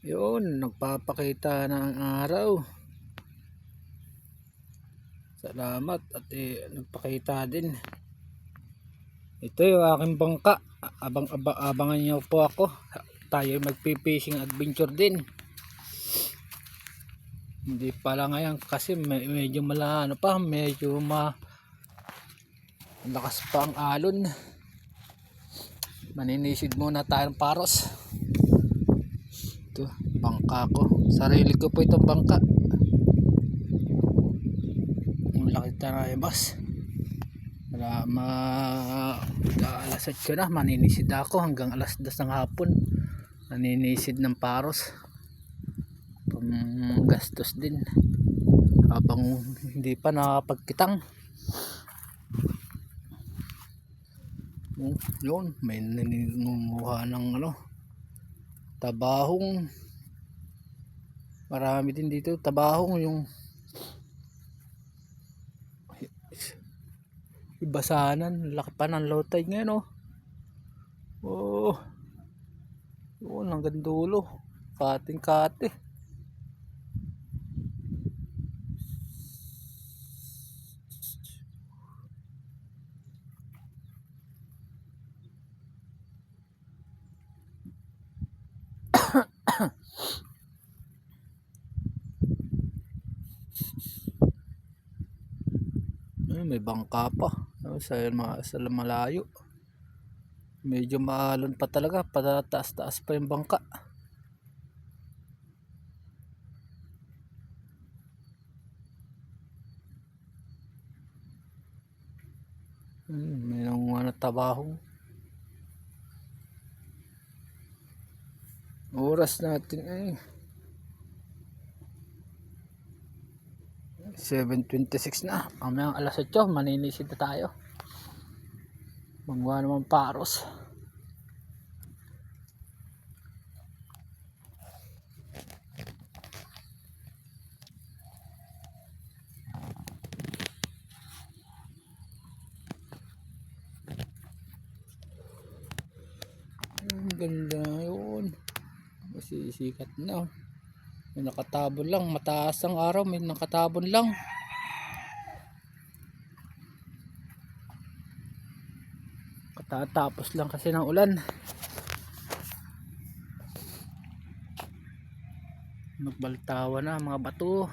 Yun, nagpapakita na ang araw. Salamat at nagpakita din. Ito yung aking bangka. Abangan niyo po ako. Tayo magpi-fishing adventure din. Hindi pala ngayon kasi medyo medyo malakas pa ang alon. Maninisid muna tayo ng paros. Ito, bangka ko. Sarili ko po itong bangka. Ang laki tayo boss. Alas 8 na, maninisid ako hanggang alas 2 ng hapon. Maninisid ng paros. Gastos din habang hindi pa nakapagkitang. Yun, may nangunguha ng tabahong. Marami din dito tabahong, yung ibasanan, laki pa ng low tide ngayon yun hanggang dulo, kating kate. May bangka pa sa malayo. Medyo maalon pa talaga, patataas-taas pa yung bangka. May nangunguha na tabahong. Oras natin 7:26 na. Mamayang alas 8 maninisid na tayo. Manguha naman paros. Ang ganda yun. Masisikat na. May nakatabon lang. Mataas ang araw, may nakatabon lang. Katatapos lang kasi ng ulan. Magbaltawa na mga bato.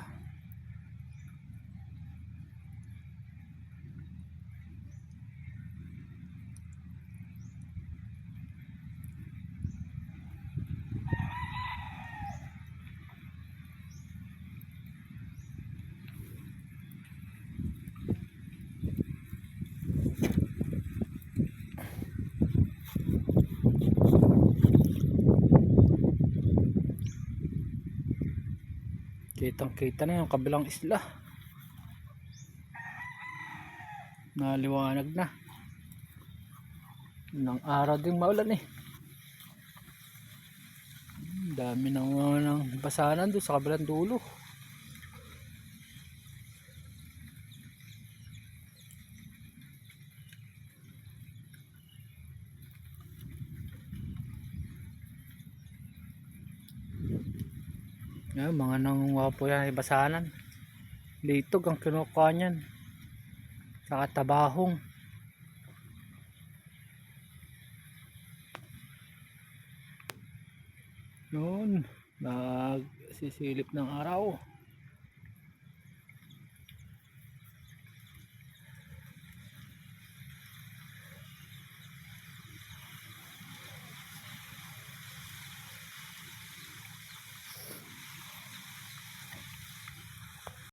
Kitang kita na yung kabilang isla. Naliwanag na. Nang araw din maulan Dami ng basanan doon sa kabilang dulo. Mga nangunguha po yan ay basanan. Litog ang kinukuha niyan. Saka tabahong. Noon, nagsisilip ng araw.